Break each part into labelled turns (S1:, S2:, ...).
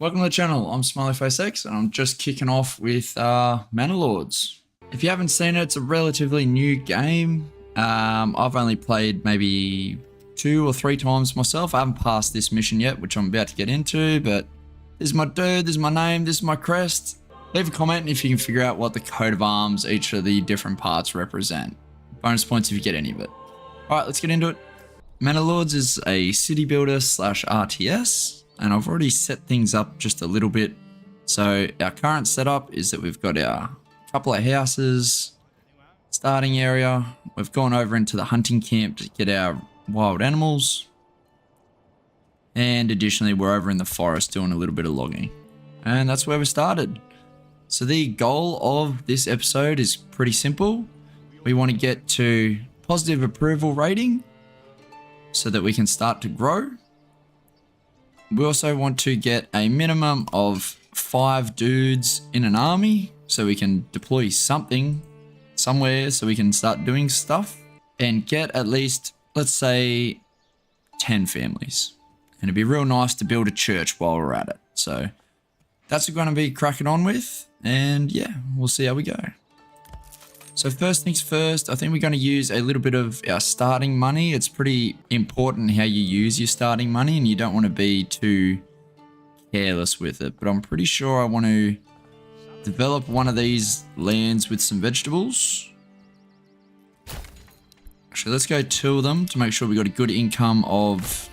S1: Welcome to the channel, I'm SmileyFaceX and I'm just kicking off with Manor Lords. If you haven't seen it, it's a relatively new game. I've only played maybe 2 or 3 times myself. I haven't passed this mission yet, which I'm about to get into, but this is my dude, this is my name, this is my crest. Leave a comment if you can figure out what the coat of arms each of the different parts represent. Bonus points if you get any of it. Alright, let's get into it. Manor Lords is a city builder slash RTS. And I've already set things up just a little bit. So our current setup is that we've got our couple of houses, starting area. We've gone over into the hunting camp to get our wild animals. And additionally, we're over in the forest doing a little bit of logging. And that's where we started. So the goal of this episode is pretty simple. We want to get to positive approval rating so that we can start to grow. We also want to get a minimum of 5 dudes in an army so we can deploy something somewhere so we can start doing stuff and get at least, let's say, 10 families. And it'd be real nice to build a church while we're at it. So that's what we're going to be cracking on with. And yeah, we'll see how we go. So first things first, I think we're going to use a little bit of our starting money. It's pretty important how you use your starting money and you don't want to be too careless with it. But I'm pretty sure I want to develop one of these lands with some vegetables. Actually, let's go 2 of them to make sure we got a good income of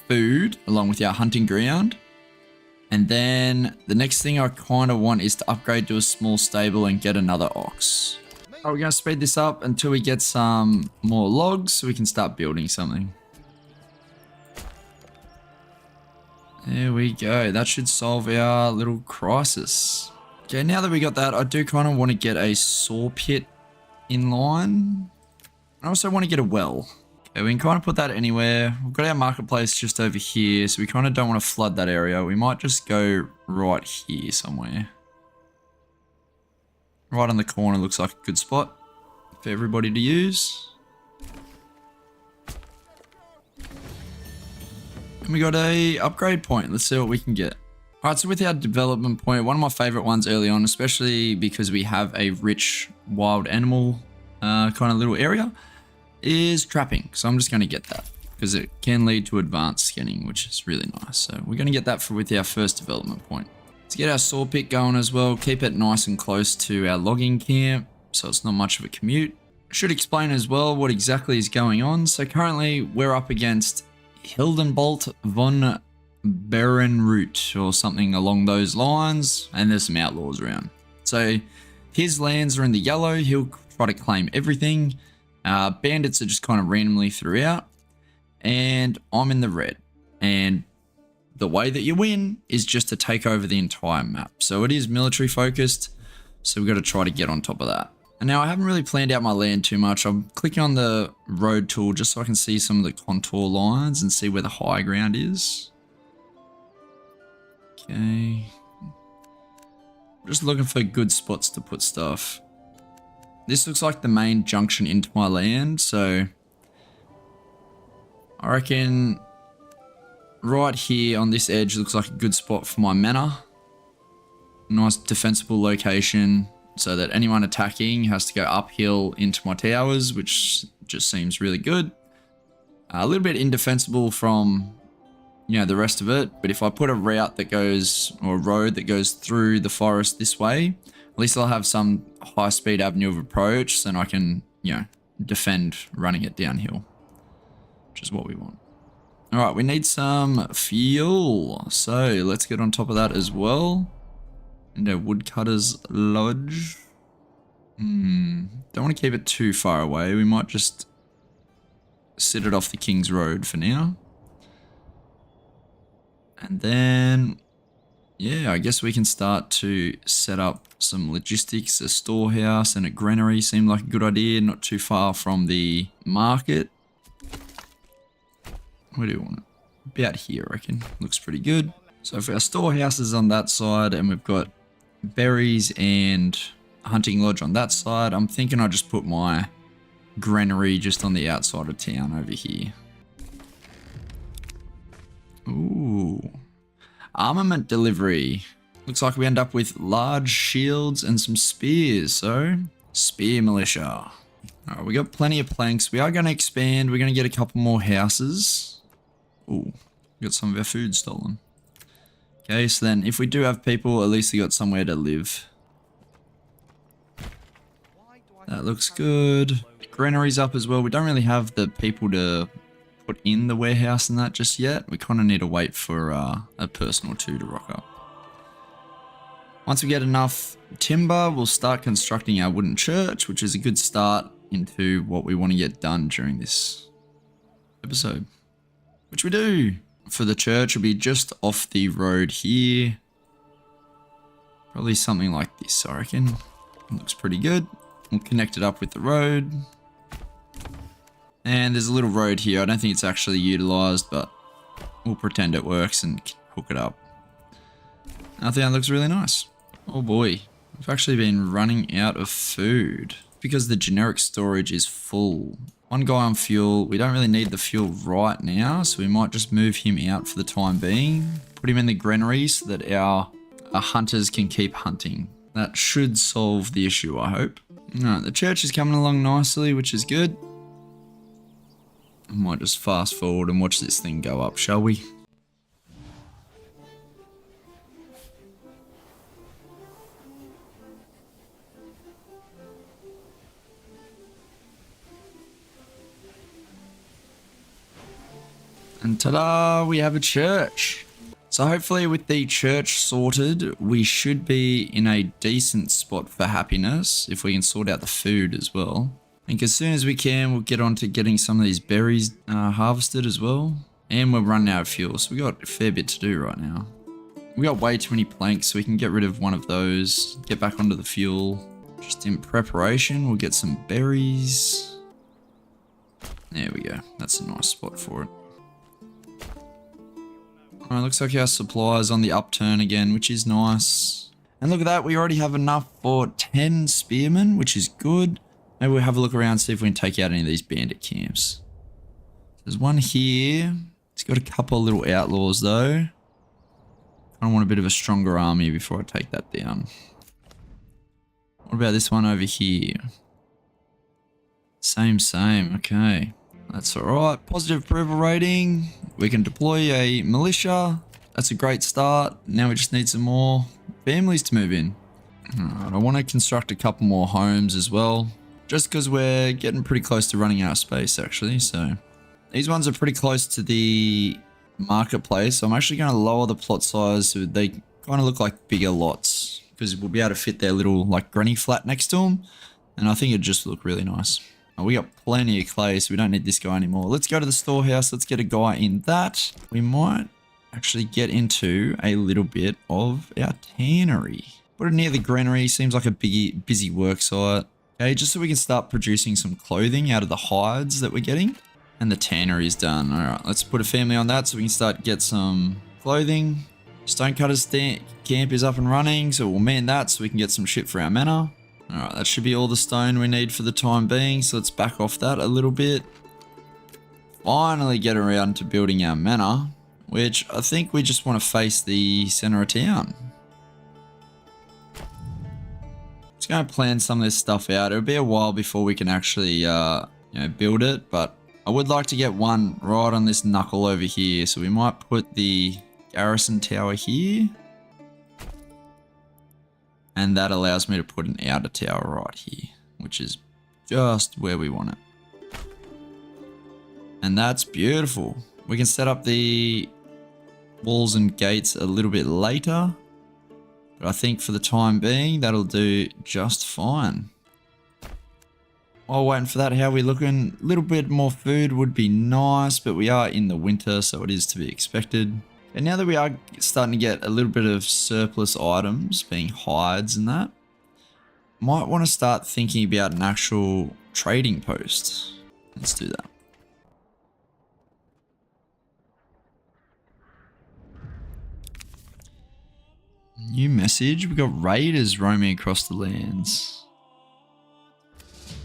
S1: food along with our hunting ground. And then the next thing I kind of want is to upgrade to a small stable and get another ox. Alright, we're going to speed this up until we get some more logs so we can start building something. There we go. That should solve our little crisis. Okay, now that we got that, I do kind of want to get a saw pit in line. I also want to get a well. Okay, we can kind of put that anywhere. We've got our marketplace just over here, so we kind of don't want to flood that area. We might just go right here somewhere. Right on the corner looks like a good spot for everybody to use. And we got a upgrade point. Let's see what we can get. Alright, so with our development point, one of my favorite ones early on, especially because we have a rich wild animal kind of little area, is trapping. So I'm just going to get that because it can lead to advanced skinning, which is really nice. So we're going to get that with our first development point. Let's get our saw pit going as well. Keep it nice and close to our logging camp so it's not much of a commute. Should explain as well what exactly is going on. So currently we're up against Hildenbolt von Berenroot or something along those lines, and there's some outlaws around. So his lands are in the yellow. He'll try to claim everything. Bandits are just kind of randomly throughout, and I'm in the red. And the way that you win is just to take over the entire map. So it is military focused, so we've got to try to get on top of that. And now I haven't really planned out my land too much. I'm clicking on the road tool just so I can see some of the contour lines and see where the high ground is. Okay. Just looking for good spots to put stuff. This looks like the main junction into my land, so I reckon right here on this edge looks like a good spot for my manor. Nice defensible location so that anyone attacking has to go uphill into my towers, which just seems really good. A little bit indefensible from, you know, the rest of it, but if I put a route that goes, or a road that goes through the forest this way, at least I'll have some high-speed avenue of approach, so then I can, you know, defend running it downhill, which is what we want. All right, we need some fuel, so let's get on top of that as well. And our woodcutter's lodge. Don't want to keep it too far away. We might just sit it off the King's Road for now. And then, yeah, I guess we can start to set up some logistics. A storehouse and a granary seemed like a good idea, not too far from the market. Where do you want it? About here, I reckon. Looks pretty good. So if our storehouse is on that side and we've got berries and a hunting lodge on that side, I'm thinking I just put my granary just on the outside of town over here. Ooh. Armament delivery. Looks like we end up with large shields and some spears, so spear militia. Alright, we got plenty of planks. We are going to expand. We're going to get a couple more houses. Ooh, we got some of our food stolen. Okay, so then if we do have people, at least they got somewhere to live. That looks good. Granary's up as well. We don't really have the people to put in the warehouse and that just yet. We kind of need to wait for a person or two to rock up. Once we get enough timber, we'll start constructing our wooden church, which is a good start into what we want to get done during this episode. Which we do. For the church, it'll be just off the road here. Probably something like this, I reckon. It looks pretty good. We'll connect it up with the road. And there's a little road here. I don't think it's actually utilized, but we'll pretend it works and hook it up. I think that looks really nice. Oh boy, we've actually been running out of food because the generic storage is full. One guy on fuel. We don't really need the fuel right now, so we might just move him out for the time being. Put him in the granary so that our hunters can keep hunting. That should solve the issue, I hope. Alright, the church is coming along nicely, which is good. I might just fast forward and watch this thing go up, shall we? And ta-da, we have a church. So hopefully with the church sorted, we should be in a decent spot for happiness if we can sort out the food as well. I think as soon as we can, we'll get on to getting some of these berries harvested as well. And we're running out of fuel, so we got a fair bit to do right now. We got way too many planks, so we can get rid of one of those, get back onto the fuel. Just in preparation, we'll get some berries. There we go, that's a nice spot for it. Alright, looks like our supply is on the upturn again, which is nice. And look at that, we already have enough for 10 spearmen, which is good. Maybe we'll have a look around, see if we can take out any of these bandit camps. There's one here. It's got a couple of little outlaws though. I want a bit of a stronger army before I take that down. What about this one over here? Same, okay. That's alright. Positive approval rating. We can deploy a militia. That's a great start. Now we just need some more families to move in. Alright, I want to construct a couple more homes as well. Just because we're getting pretty close to running out of space actually. So these ones are pretty close to the marketplace. So I'm actually going to lower the plot size so they kind of look like bigger lots. Because we'll be able to fit their little like granny flat next to them. And I think it'd just look really nice. We got plenty of clay, so we don't need this guy anymore. Let's go to the storehouse. Let's get a guy in that. We might actually get into a little bit of our tannery. Put it near the granary. Seems like a busy work site. Okay, just so we can start producing some clothing out of the hides that we're getting. And the tannery is done. All right, let's put a family on that so we can start get some clothing. Stonecutter's camp is up and running, so we'll man that so we can get some shit for our manor. Alright, that should be all the stone we need for the time being, so let's back off that a little bit. Finally get around to building our manor, which I think we just want to face the center of town. Just going to plan some of this stuff out. It'll be a while before we can actually build it, but I would like to get one right on this knuckle over here, so we might put the garrison tower here. And that allows me to put an outer tower right here, which is just where we want it. And that's beautiful. We can set up the walls and gates a little bit later. But I think for the time being, that'll do just fine. While waiting for that, how are we looking? A little bit more food would be nice, but we are in the winter, so it is to be expected. And now that we are starting to get a little bit of surplus items, being hides and that, might want to start thinking about an actual trading post. Let's do that. New message. We've got raiders roaming across the lands.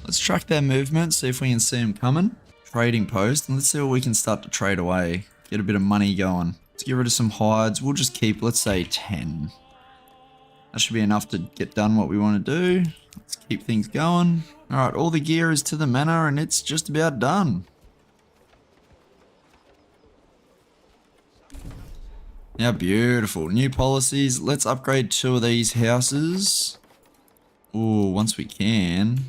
S1: Let's track their movement, see if we can see them coming. Trading post, and let's see what we can start to trade away. Get a bit of money going. Let's get rid of some hides. We'll just keep, let's say, 10. That should be enough to get done what we want to do. Let's keep things going. Alright, all the gear is to the manor and it's just about done. Yeah, beautiful. New policies. Let's upgrade 2 of these houses. Ooh, once we can.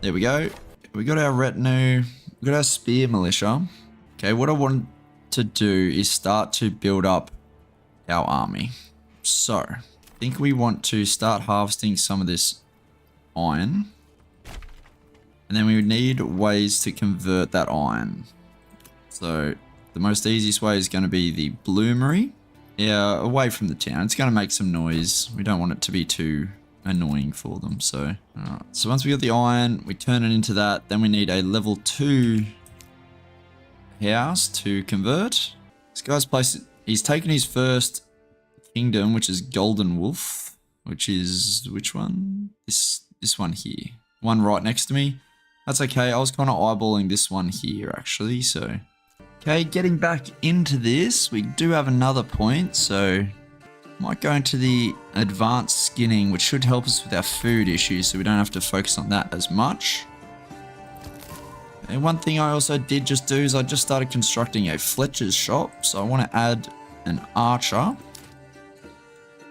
S1: There we go. We got our retinue. We got our spear militia. Okay, what I want to do is start to build up our army. So, I think we want to start harvesting some of this iron. And then we would need ways to convert that iron. So, the most easiest way is going to be the bloomery. Yeah, away from the town. It's going to make some noise. We don't want it to be too annoying for them. So, so once we got the iron, we turn it into that. Then we need a level 2 house to convert. This guy's place, he's taken his first kingdom, which is Golden Wolf, which is, which one? This one here. One right next to me. That's okay. I was kind of eyeballing this one here, actually, so. Okay, getting back into this, we do have another point, so might go into the advanced skinning, which should help us with our food issues, so we don't have to focus on that as much. And one thing I also did just do is I just started constructing a Fletcher's shop, so I want to add an archer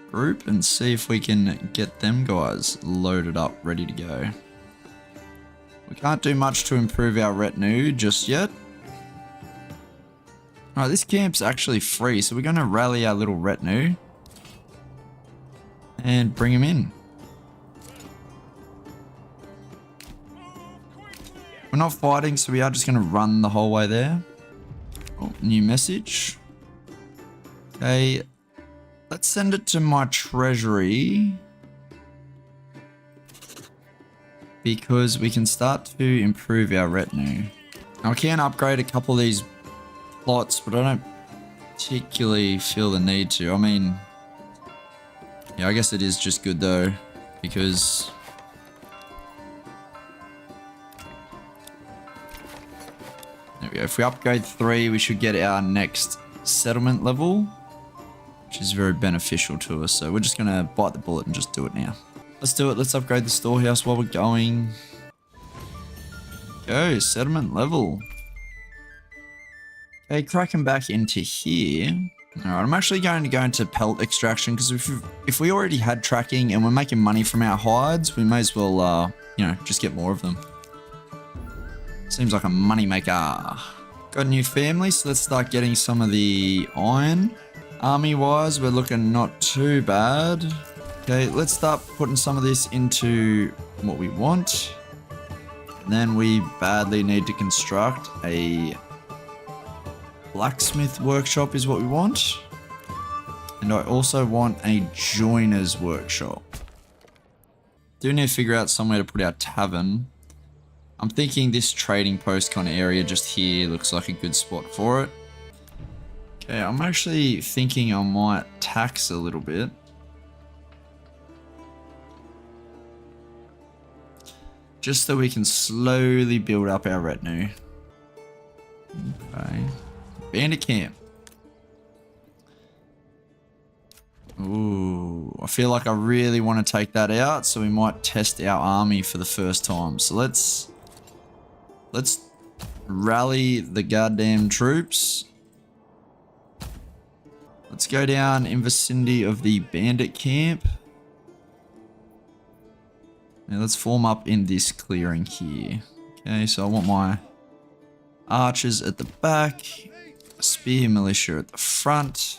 S1: group and see if we can get them guys loaded up, ready to go. We can't do much to improve our retinue just yet. Alright, this camp's actually free, so we're going to rally our little retinue and bring them in. We're not fighting, so we are just going to run the whole way there. Oh, new message. Okay, let's send it to my treasury because we can start to improve our retinue. Now, we can upgrade a couple of these plots, but I don't particularly feel the need to. I mean, yeah, I guess it is just good though, because there we go. If we upgrade 3, we should get our next settlement level, which is very beneficial to us. So we're just gonna bite the bullet and just do it now. Let's do it. Let's upgrade the storehouse while we're going. Go, settlement level. Okay, cracking back into here. Alright, I'm actually going to go into pelt extraction because if we already had tracking and we're making money from our hides, we may as well, you know, just get more of them. Seems like a money maker. Got a new family, so let's start getting some of the iron. Army-wise, we're looking not too bad. Okay, let's start putting some of this into what we want. And then we badly need to construct a blacksmith workshop is what we want. And I also want a joiner's workshop. Do need to figure out somewhere to put our tavern. I'm thinking this trading post kind of area just here looks like a good spot for it. Okay, I'm actually thinking I might tax a little bit. Just so we can slowly build up our retinue. Okay. Bandit camp. Ooh, I feel like I really want to take that out, so we might test our army for the first time. So let's rally the goddamn troops. Let's go down in vicinity of the bandit camp. Now let's form up in this clearing here. Okay, so I want my archers at the back. Spear militia at the front,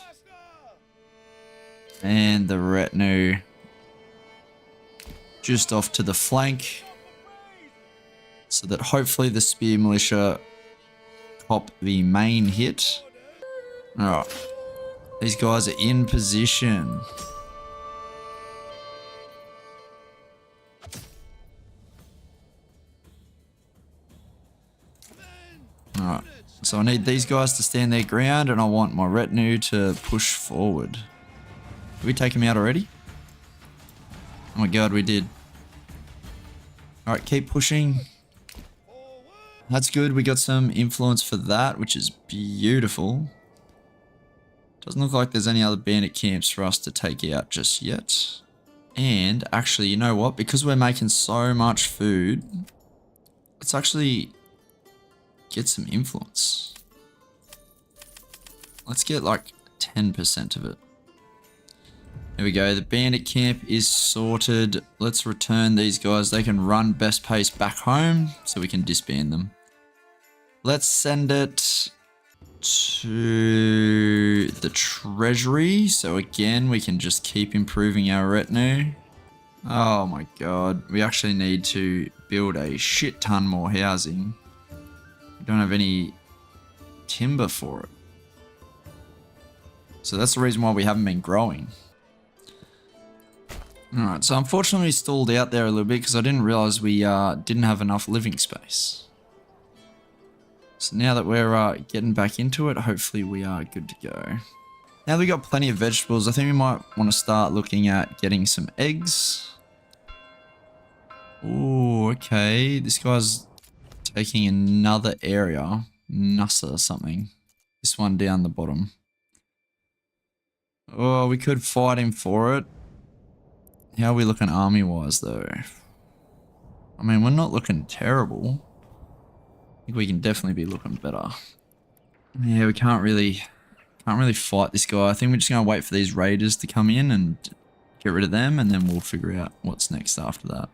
S1: and the retinue just off to the flank, so that hopefully the spear militia cop the main hit. Alright, these guys are in position. Alright. So I need these guys to stand their ground, and I want my retinue to push forward. Did we take him out already? Oh my god, we did. Alright, keep pushing. That's good. We got some influence for that, which is beautiful. Doesn't look like there's any other bandit camps for us to take out just yet. And actually, you know what? Because we're making so much food, let's actually get some influence. Let's get like 10% of it. There we go. The bandit camp is sorted. Let's return these guys. They can run best pace back home so we can disband them. Let's send it to the treasury. So again, we can just keep improving our retinue. Oh my god. We actually need to build a shit ton more housing. We don't have any timber for it. So that's the reason why we haven't been growing. Alright, so unfortunately we stalled out there a little bit because I didn't realize we didn't have enough living space. So now that we're getting back into it, hopefully we are good to go. Now that we got plenty of vegetables, I think we might want to start looking at getting some eggs. Oh, okay. This guy's taking another area. Nussa or something. This one down the bottom. Oh, we could fight him for it. How are we looking army-wise, though? I mean, we're not looking terrible. I think we can definitely be looking better. Yeah, we can't really fight this guy. I think we're just going to wait for these raiders to come in and get rid of them, and then we'll figure out what's next after that.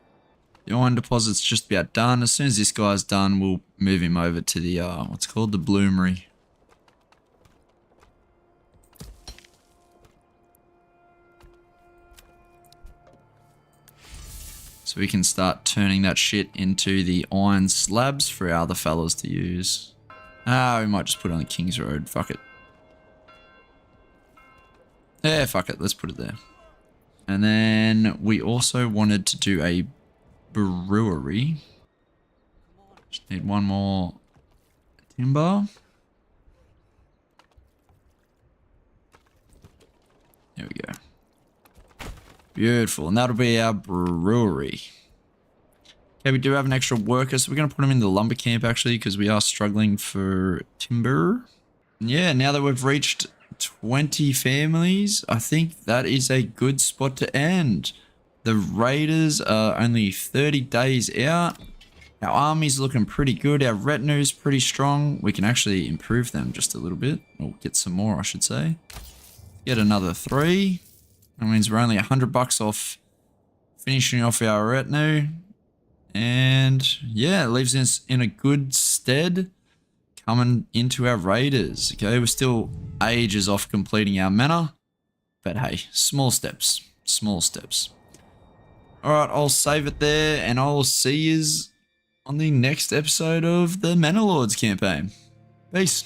S1: The iron deposit's just about done. As soon as this guy's done, we'll move him over to the, what's called the bloomery. So we can start turning that shit into the iron slabs for our other fellas to use. We might just put it on the King's Road. Fuck it. Yeah, fuck it. Let's put it there. And then we also wanted to do a brewery. Just need one more timber. There we go. Beautiful, and that'll be our brewery. Okay, we do have an extra worker, so we're going to put him in the lumber camp actually, because we are struggling for timber. And yeah, now that we've reached 20 families, I think that is a good spot to end. The raiders are only 30 days out. Our army's looking pretty good. Our retinue's pretty strong. We can actually improve them just a little bit, or get some more, I should say. Get another 3. That means we're only $100 off finishing off our retinue. And yeah, it leaves us in a good stead coming into our raiders. Okay, we're still ages off completing our manor. But hey, small steps. Small steps. Alright, I'll save it there and I'll see you on the next episode of the Manor Lords campaign. Peace.